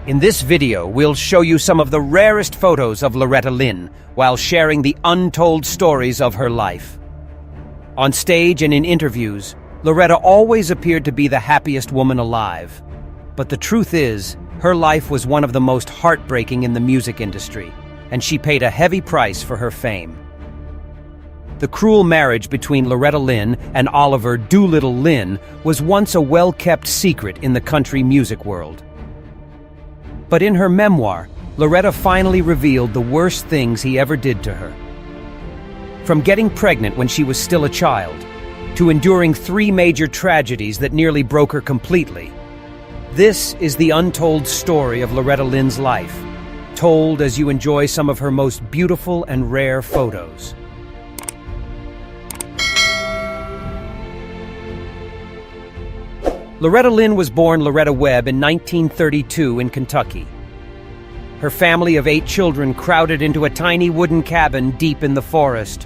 In this video, we'll show you some of the rarest photos of Loretta Lynn while sharing the untold stories of her life. On stage and in interviews, Loretta always appeared to be the happiest woman alive. But the truth is, her life was one of the most heartbreaking in the music industry, and she paid a heavy price for her fame. The cruel marriage between Loretta Lynn and Oliver "Doolittle" Lynn was once a well-kept secret in the country music world. But in her memoir, Loretta finally revealed the worst things he ever did to her. From getting pregnant when she was still a child, to enduring 3 major tragedies that nearly broke her completely. This is the untold story of Loretta Lynn's life, told as you enjoy some of her most beautiful and rare photos. Loretta Lynn was born Loretta Webb in 1932 in Kentucky. Her family of 8 children crowded into a tiny wooden cabin deep in the forest.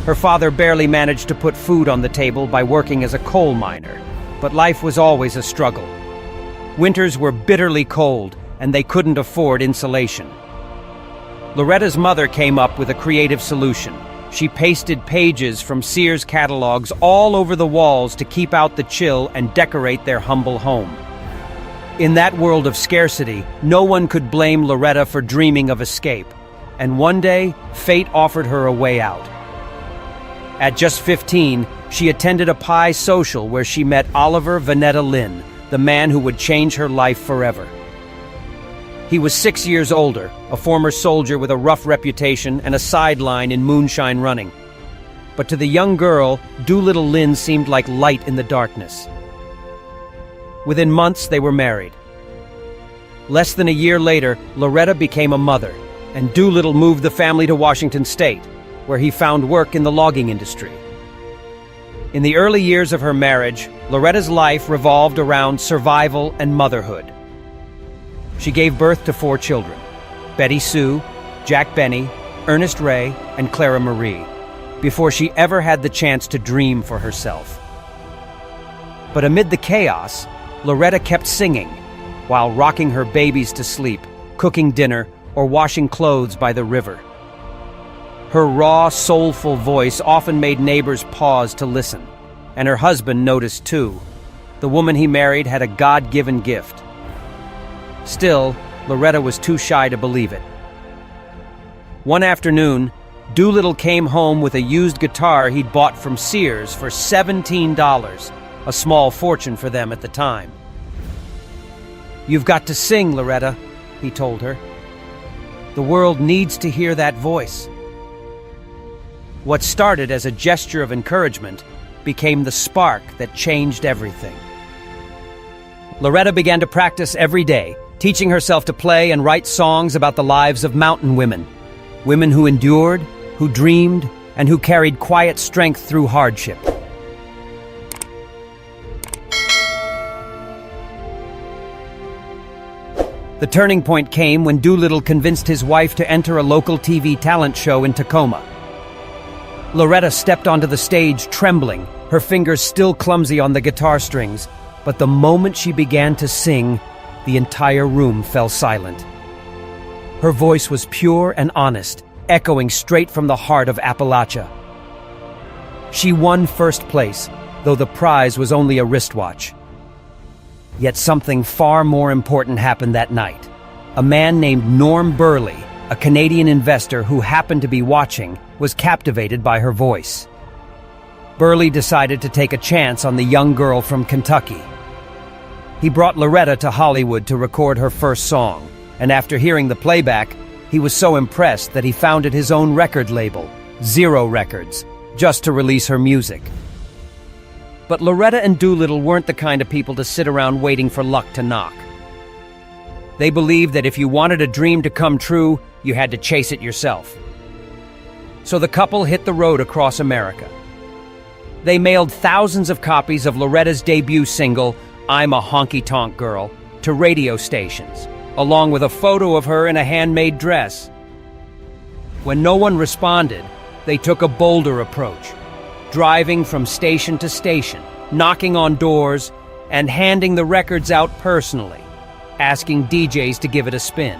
Her father barely managed to put food on the table by working as a coal miner, but life was always a struggle. Winters were bitterly cold, and they couldn't afford insulation. Loretta's mother came up with a creative solution. She pasted pages from Sears catalogs all over the walls to keep out the chill and decorate their humble home. In that world of scarcity, no one could blame Loretta for dreaming of escape, and one day, fate offered her a way out. At just 15, she attended a pie social where she met Oliver "Vanetta" Lynn, the man who would change her life forever. He was 6 years older, a former soldier with a rough reputation and a sideline in moonshine running. But to the young girl, Doolittle Lynn seemed like light in the darkness. Within months, they were married. Less than a year later, Loretta became a mother, and Doolittle moved the family to Washington State, where he found work in the logging industry. In the early years of her marriage, Loretta's life revolved around survival and motherhood. She gave birth to 4 children: Betty Sue, Jack Benny, Ernest Ray, and Clara Marie, before she ever had the chance to dream for herself. But amid the chaos, Loretta kept singing, while rocking her babies to sleep, cooking dinner, or washing clothes by the river. Her raw, soulful voice often made neighbors pause to listen, and her husband noticed too. The woman he married had a God-given gift. Still, Loretta was too shy to believe it. One afternoon, Doolittle came home with a used guitar he'd bought from Sears for $17, a small fortune for them at the time. "You've got to sing, Loretta," he told her. "The world needs to hear that voice." What started as a gesture of encouragement became the spark that changed everything. Loretta began to practice every day, teaching herself to play and write songs about the lives of mountain women, women who endured, who dreamed, and who carried quiet strength through hardship. The turning point came when Doolittle convinced his wife to enter a local TV talent show in Tacoma. Loretta stepped onto the stage trembling, her fingers still clumsy on the guitar strings, but the moment she began to sing, the entire room fell silent. Her voice was pure and honest, echoing straight from the heart of Appalachia. She won first place, though the prize was only a wristwatch. Yet something far more important happened that night. A man named Norm Burley, a Canadian investor who happened to be watching, was captivated by her voice. Burley decided to take a chance on the young girl from Kentucky. He brought Loretta to Hollywood to record her first song, and after hearing the playback, he was so impressed that he founded his own record label, Zero Records, just to release her music. But Loretta and Doolittle weren't the kind of people to sit around waiting for luck to knock. They believed that if you wanted a dream to come true, you had to chase it yourself. So the couple hit the road across America. They mailed thousands of copies of Loretta's debut single, "I'm a Honky-Tonk Girl," to radio stations, along with a photo of her in a handmade dress. When no one responded, they took a bolder approach, driving from station to station, knocking on doors, and handing the records out personally. asking DJs to give it a spin.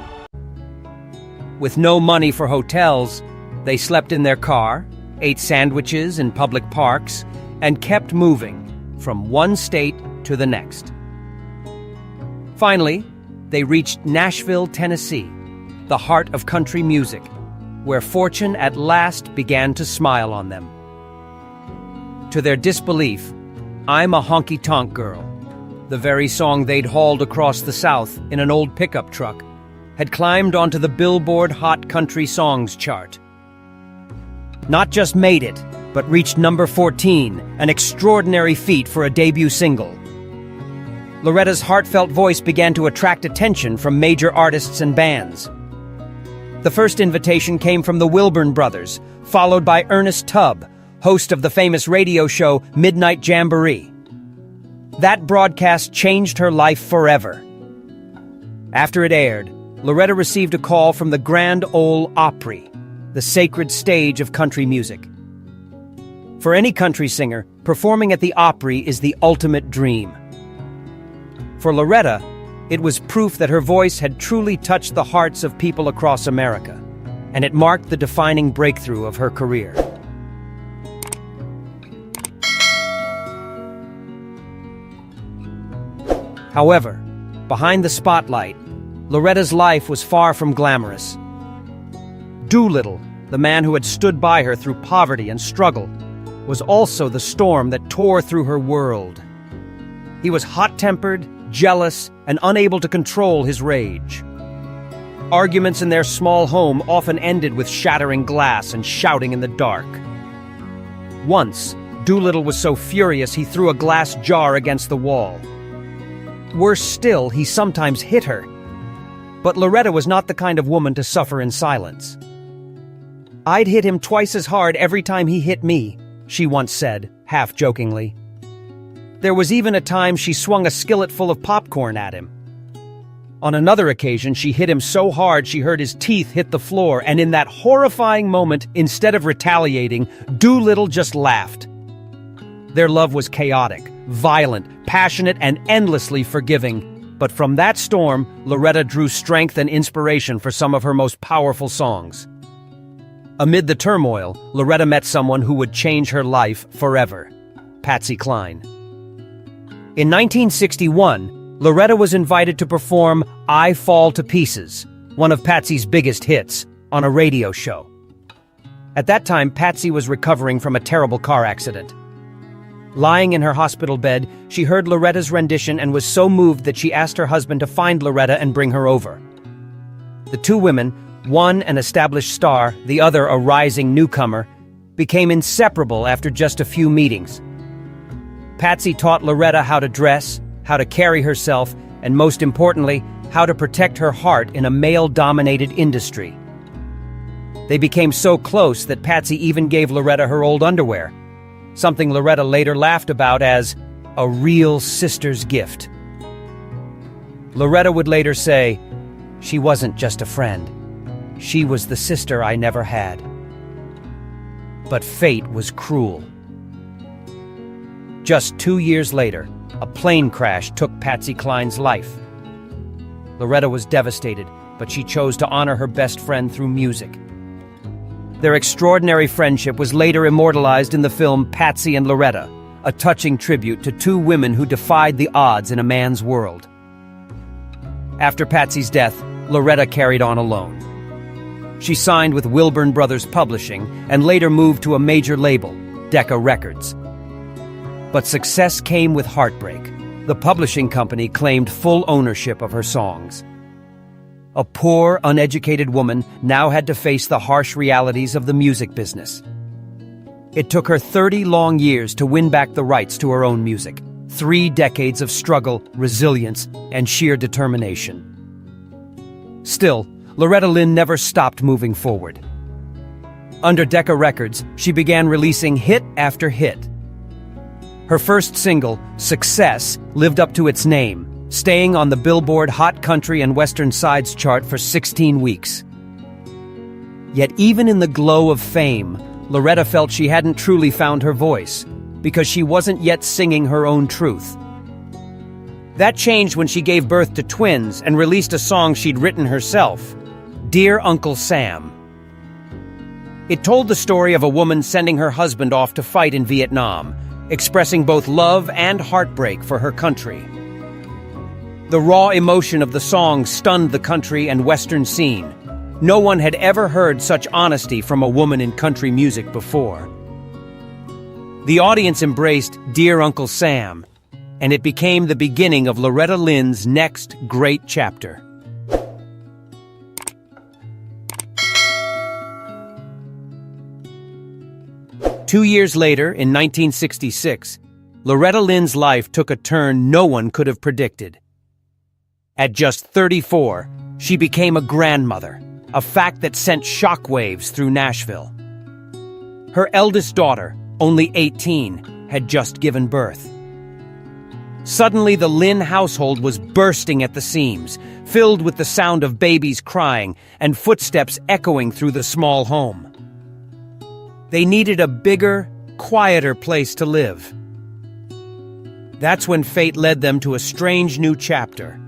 With no money for hotels, they slept in their car, ate sandwiches in public parks, and kept moving from one state to the next. Finally, they reached Nashville, Tennessee, the heart of country music, where fortune at last began to smile on them. To their disbelief, "I'm a Honky-Tonk Girl," the very song they'd hauled across the South in an old pickup truck, had climbed onto the Billboard Hot Country Songs chart. Not just made it, but reached number 14, an extraordinary feat for a debut single. Loretta's heartfelt voice began to attract attention from major artists and bands. The first invitation came from the Wilburn Brothers, followed by Ernest Tubb, host of the famous radio show Midnight Jamboree. That broadcast changed her life forever. After it aired, Loretta received a call from the Grand Ole Opry, the sacred stage of country music. For any country singer, performing at the Opry is the ultimate dream. For Loretta, it was proof that her voice had truly touched the hearts of people across America, and it marked the defining breakthrough of her career. However, behind the spotlight, Loretta's life was far from glamorous. Doolittle, the man who had stood by her through poverty and struggle, was also the storm that tore through her world. He was hot-tempered, jealous, and unable to control his rage. Arguments in their small home often ended with shattering glass and shouting in the dark. Once, Doolittle was so furious he threw a glass jar against the wall. Worse still, he sometimes hit her. But Loretta was not the kind of woman to suffer in silence. "I'd hit him twice as hard every time he hit me," she once said, half-jokingly. There was even a time she swung a skillet full of popcorn at him. On another occasion, she hit him so hard she heard his teeth hit the floor, and in that horrifying moment, instead of retaliating, Doolittle just laughed. Their love was chaotic, violent, passionate, and endlessly forgiving. But from that storm, Loretta drew strength and inspiration for some of her most powerful songs. Amid the turmoil, Loretta met someone who would change her life forever: Patsy Cline. In 1961, Loretta was invited to perform "I Fall to Pieces," one of Patsy's biggest hits, on a radio show. At that time, Patsy was recovering from a terrible car accident. Lying in her hospital bed, she heard Loretta's rendition and was so moved that she asked her husband to find Loretta and bring her over. The two women, one an established star, the other a rising newcomer, became inseparable after just a few meetings. Patsy taught Loretta how to dress, how to carry herself, and most importantly, how to protect her heart in a male-dominated industry. They became so close that Patsy even gave Loretta her old underwear, something Loretta later laughed about as a real sister's gift. Loretta would later say, "She wasn't just a friend. She was the sister I never had." But fate was cruel. Just 2 years later, a plane crash took Patsy Cline's life. Loretta was devastated, but she chose to honor her best friend through music. Their extraordinary friendship was later immortalized in the film Patsy and Loretta, a touching tribute to two women who defied the odds in a man's world. After Patsy's death, Loretta carried on alone. She signed with Wilburn Brothers Publishing and later moved to a major label, Decca Records. But success came with heartbreak. The publishing company claimed full ownership of her songs. A poor, uneducated woman now had to face the harsh realities of the music business. It took her 30 long years to win back the rights to her own music. 3 decades of struggle, resilience, and sheer determination. Still, Loretta Lynn never stopped moving forward. Under Decca Records, she began releasing hit after hit. Her first single, "Success," lived up to its name, staying on the Billboard Hot Country and Western Sides chart for 16 weeks. Yet even in the glow of fame, Loretta felt she hadn't truly found her voice, because she wasn't yet singing her own truth. That changed when she gave birth to twins and released a song she'd written herself, Dear Uncle Sam. It told the story of a woman sending her husband off to fight in Vietnam, expressing both love and heartbreak for her country. The raw emotion of the song stunned the country and Western scene. No one had ever heard such honesty from a woman in country music before. The audience embraced Dear Uncle Sam, and it became the beginning of Loretta Lynn's next great chapter. Two years later, in 1966, Loretta Lynn's life took a turn no one could have predicted. At just 34, she became a grandmother, a fact that sent shockwaves through Nashville. Her eldest daughter, only 18, had just given birth. Suddenly, the Lynn household was bursting at the seams, filled with the sound of babies crying and footsteps echoing through the small home. They needed a bigger, quieter place to live. That's when fate led them to a strange new chapter,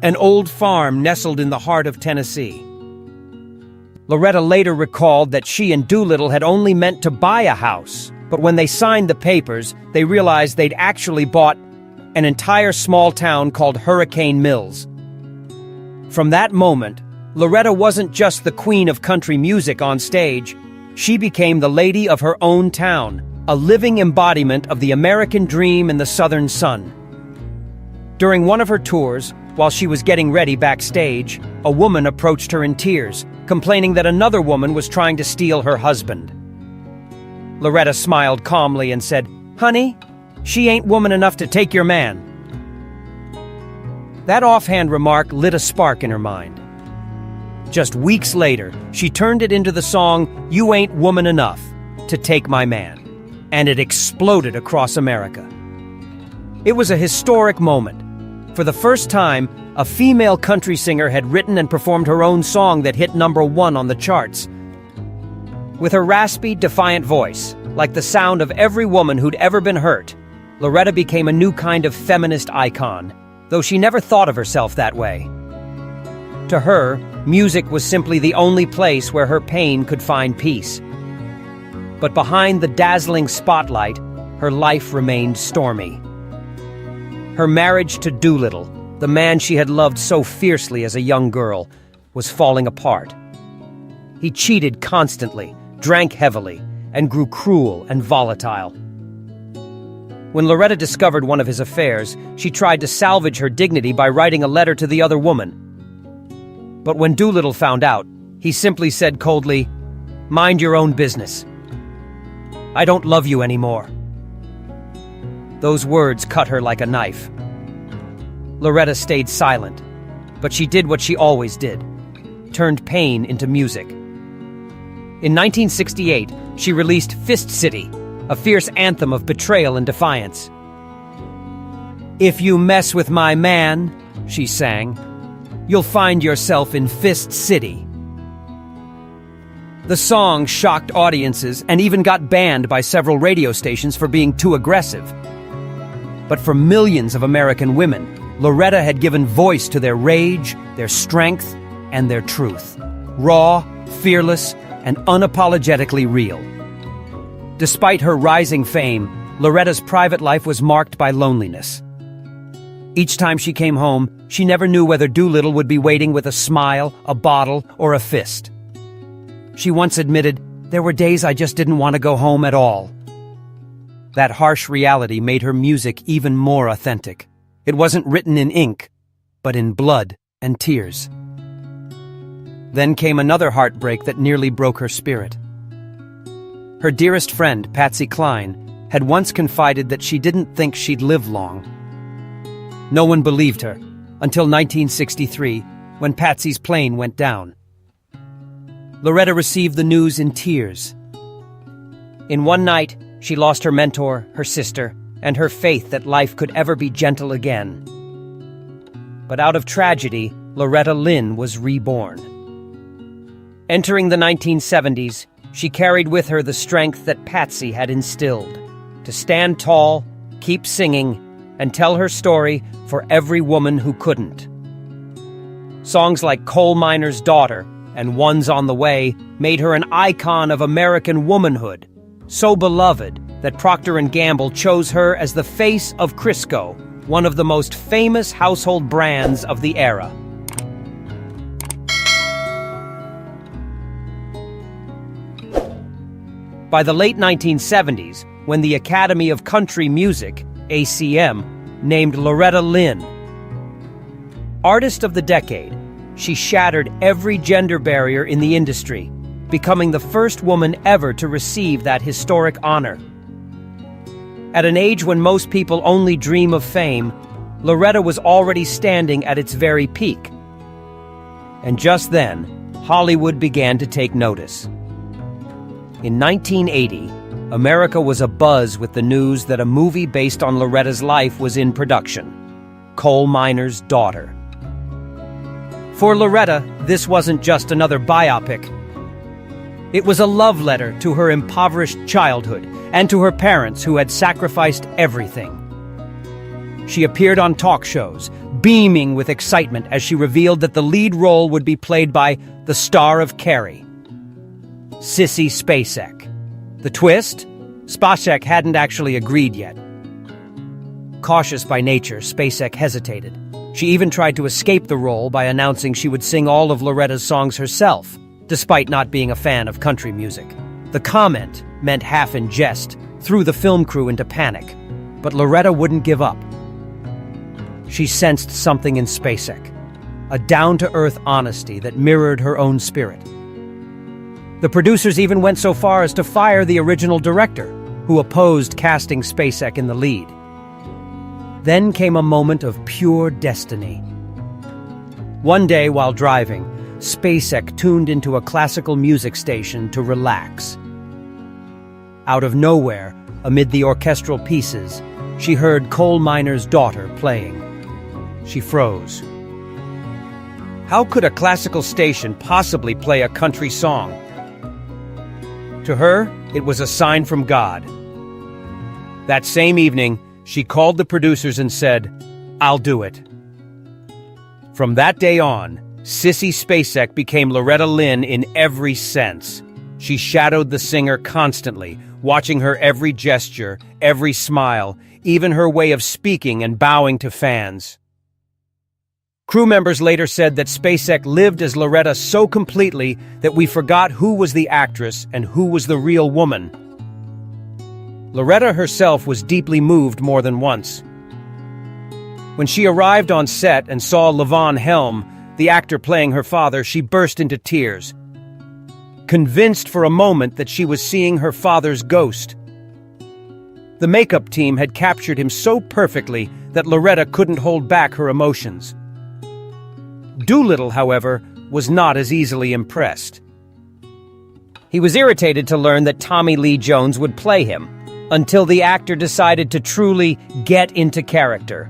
an old farm nestled in the heart of Tennessee. Loretta later recalled that she and Doolittle had only meant to buy a house, but when they signed the papers, they realized they'd actually bought an entire small town called Hurricane Mills. From that moment, Loretta wasn't just the queen of country music on stage. She became the lady of her own town, a living embodiment of the American dream in the Southern sun. During one of her tours, while she was getting ready backstage, a woman approached her in tears, complaining that another woman was trying to steal her husband. Loretta smiled calmly and said, "Honey, she ain't woman enough to take your man." That offhand remark lit a spark in her mind. Just weeks later, she turned it into the song, You Ain't Woman Enough to Take My Man, and it exploded across America. It was a historic moment. For the first time, a female country singer had written and performed her own song that hit #1 on the charts. With her raspy, defiant voice, like the sound of every woman who'd ever been hurt, Loretta became a new kind of feminist icon, though she never thought of herself that way. To her, music was simply the only place where her pain could find peace. But behind the dazzling spotlight, her life remained stormy. Her marriage to Doolittle, the man she had loved so fiercely as a young girl, was falling apart. He cheated constantly, drank heavily, and grew cruel and volatile. When Loretta discovered one of his affairs, she tried to salvage her dignity by writing a letter to the other woman. But when Doolittle found out, he simply said coldly, "Mind your own business. I don't love you anymore." Those words cut her like a knife. Loretta stayed silent, but she did what she always did, turned pain into music. In 1968, she released Fist City, a fierce anthem of betrayal and defiance. "If you mess with my man," she sang, "you'll find yourself in Fist City." The song shocked audiences and even got banned by several radio stations for being too aggressive. But for millions of American women, Loretta had given voice to their rage, their strength, and their truth. Raw, fearless, and unapologetically real. Despite her rising fame, Loretta's private life was marked by loneliness. Each time she came home, she never knew whether Doolittle would be waiting with a smile, a bottle, or a fist. She once admitted, "There were days I just didn't want to go home at all." That harsh reality made her music even more authentic. It wasn't written in ink, but in blood and tears. Then came another heartbreak that nearly broke her spirit. Her dearest friend, Patsy Cline, had once confided that she didn't think she'd live long. No one believed her, until 1963, when Patsy's plane went down. Loretta received the news in tears. In one night, she lost her mentor, her sister, and her faith that life could ever be gentle again. But out of tragedy, Loretta Lynn was reborn. Entering the 1970s, she carried with her the strength that Patsy had instilled, to stand tall, keep singing, and tell her story for every woman who couldn't. Songs like Coal Miner's Daughter and One's on the Way made her an icon of American womanhood, so beloved that Procter & Gamble chose her as the face of Crisco, one of the most famous household brands of the era. By the late 1970s, when the Academy of Country Music, ACM, named Loretta Lynn Artist of the Decade, she shattered every gender barrier in the industry, becoming the first woman ever to receive that historic honor. At an age when most people only dream of fame, Loretta was already standing at its very peak. And just then, Hollywood began to take notice. In 1980, America was abuzz with the news that a movie based on Loretta's life was in production, Coal Miner's Daughter. For Loretta, this wasn't just another biopic. It was a love letter to her impoverished childhood and to her parents who had sacrificed everything. She appeared on talk shows, beaming with excitement as she revealed that the lead role would be played by the star of Carrie, Sissy Spacek. The twist? Spacek hadn't actually agreed yet. Cautious by nature, Spacek hesitated. She even tried to escape the role by announcing she would sing all of Loretta's songs herself, despite not being a fan of country music. The comment, meant half in jest, threw the film crew into panic. But Loretta wouldn't give up. She sensed something in Spacek, a down-to-earth honesty that mirrored her own spirit. The producers even went so far as to fire the original director, who opposed casting Spacek in the lead. Then came a moment of pure destiny. One day while driving, Spacek tuned into a classical music station to relax. Out of nowhere, amid the orchestral pieces, she heard Coal Miner's Daughter playing. She froze. How could a classical station possibly play a country song? To her, it was a sign from God. That same evening, she called the producers and said, "I'll do it." From that day on, Sissy Spacek became Loretta Lynn in every sense. She shadowed the singer constantly, watching her every gesture, every smile, even her way of speaking and bowing to fans. Crew members later said that Spacek lived as Loretta so completely that we forgot who was the actress and who was the real woman. Loretta herself was deeply moved more than once. When she arrived on set and saw Levon Helm, the actor playing her father, she burst into tears, convinced for a moment that she was seeing her father's ghost. The makeup team had captured him so perfectly that Loretta couldn't hold back her emotions. Doolittle, however, was not as easily impressed. He was irritated to learn that Tommy Lee Jones would play him, until the actor decided to truly get into character.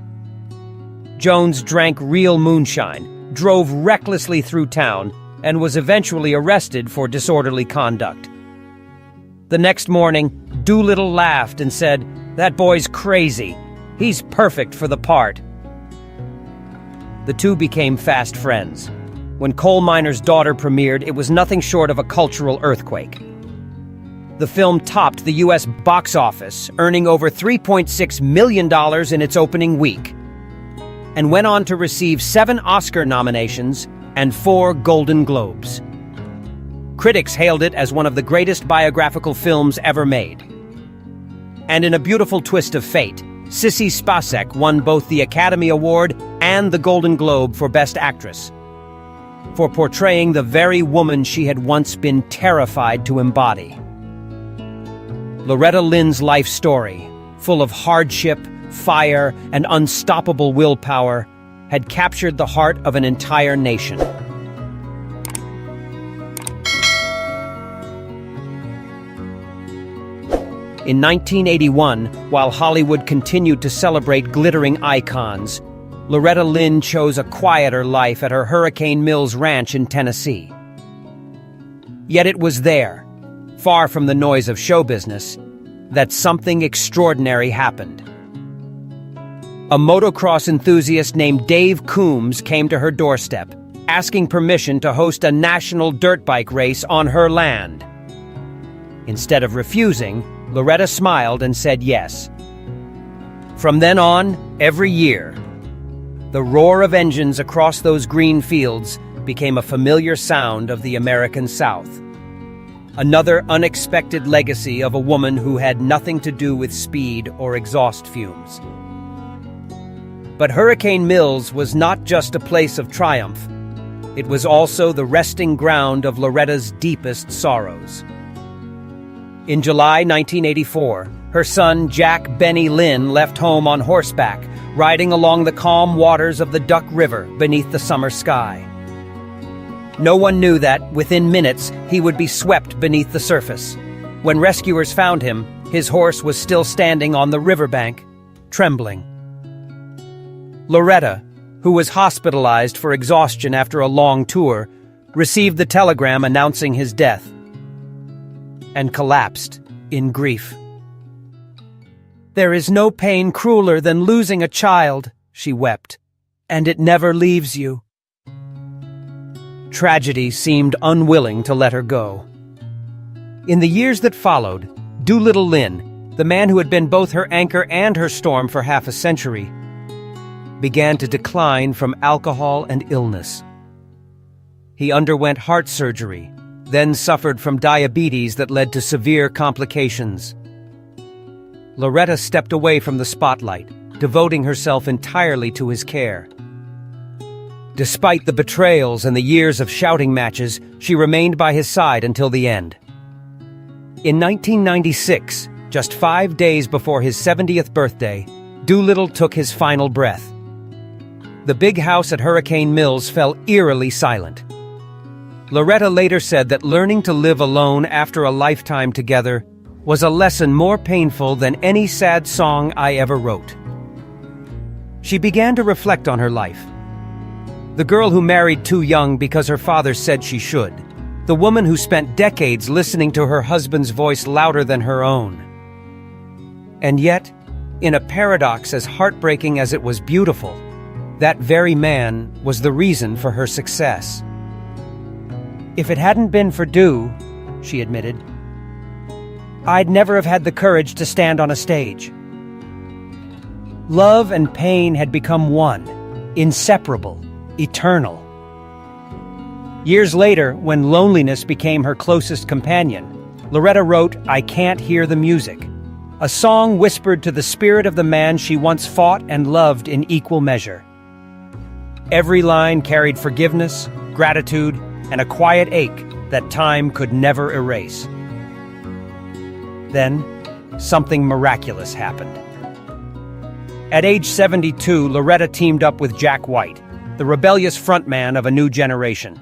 Jones drank real moonshine, drove recklessly through town, and was eventually arrested for disorderly conduct. The next morning, Doolittle laughed and said, "That boy's crazy. He's perfect for the part." The two became fast friends. When Coal Miner's Daughter premiered, it was nothing short of a cultural earthquake. The film topped the U.S. box office, earning over $3.6 million in its opening week, and went on to receive 7 Oscar nominations and 4 Golden Globes. Critics hailed it as one of the greatest biographical films ever made. And in a beautiful twist of fate, Sissy Spacek won both the Academy Award and the Golden Globe for Best Actress, for portraying the very woman she had once been terrified to embody. Loretta Lynn's life story, full of hardship, fire, and unstoppable willpower, had captured the heart of an entire nation. In 1981, while Hollywood continued to celebrate glittering icons, Loretta Lynn chose a quieter life at her Hurricane Mills Ranch in Tennessee. Yet it was there, far from the noise of show business, that something extraordinary happened. a motocross enthusiast named Dave Coombs came to her doorstep, asking permission to host a national dirt bike race on her land. Instead of refusing, Loretta smiled and said yes. From then on, every year, the roar of engines across those green fields became a familiar sound of the American South. Another unexpected legacy of a woman who had nothing to do with speed or exhaust fumes. But Hurricane Mills was not just a place of triumph. It was also the resting ground of Loretta's deepest sorrows. In July 1984, her son Jack Benny Lynn left home on horseback, riding along the calm waters of the Duck River beneath the summer sky. No one knew that, within minutes, he would be swept beneath the surface. When rescuers found him, his horse was still standing on the riverbank, trembling. Loretta, who was hospitalized for exhaustion after a long tour, received the telegram announcing his death and collapsed in grief. "There is no pain crueler than losing a child," she wept, "and it never leaves you." Tragedy seemed unwilling to let her go. In the years that followed, Doolittle Lynn, the man who had been both her anchor and her storm for half a century, began to decline from alcohol and illness. He underwent heart surgery, then suffered from diabetes that led to severe complications. Loretta stepped away from the spotlight, devoting herself entirely to his care. Despite the betrayals and the years of shouting matches, she remained by his side until the end. In 1996, just 5 days before his 70th birthday, Doolittle took his final breath. The big house at Hurricane Mills fell eerily silent. Loretta later said that learning to live alone after a lifetime together was a lesson more painful than any sad song I ever wrote. She began to reflect on her life. The girl who married too young because her father said she should. The woman who spent decades listening to her husband's voice louder than her own. And yet, in a paradox as heartbreaking as it was beautiful, that very man was the reason for her success. "If it hadn't been for Do," she admitted, "I'd never have had the courage to stand on a stage." Love and pain had become one, inseparable, eternal. Years later, when loneliness became her closest companion, Loretta wrote "I Can't Hear the Music," a song whispered to the spirit of the man she once fought and loved in equal measure. Every line carried forgiveness, gratitude, and a quiet ache that time could never erase. Then, something miraculous happened. At age 72, Loretta teamed up with Jack White, the rebellious frontman of a new generation.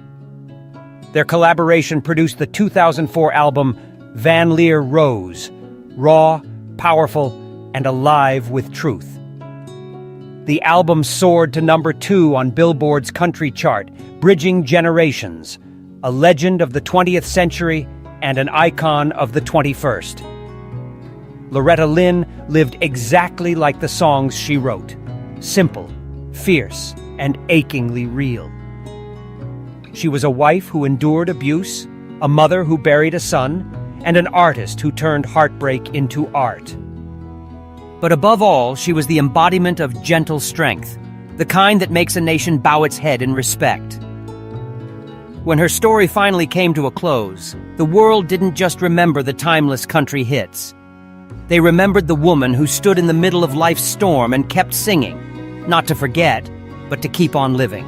Their collaboration produced the 2004 album Van Leer Rose, raw, powerful, and alive with truth. The album soared to number 2 on Billboard's country chart, bridging generations, a legend of the 20th century and an icon of the 21st. Loretta Lynn lived exactly like the songs she wrote, simple, fierce, and achingly real. She was a wife who endured abuse, a mother who buried a son, and an artist who turned heartbreak into art. But above all, she was the embodiment of gentle strength, the kind that makes a nation bow its head in respect. When her story finally came to a close, the world didn't just remember the timeless country hits. They remembered the woman who stood in the middle of life's storm and kept singing, not to forget, but to keep on living.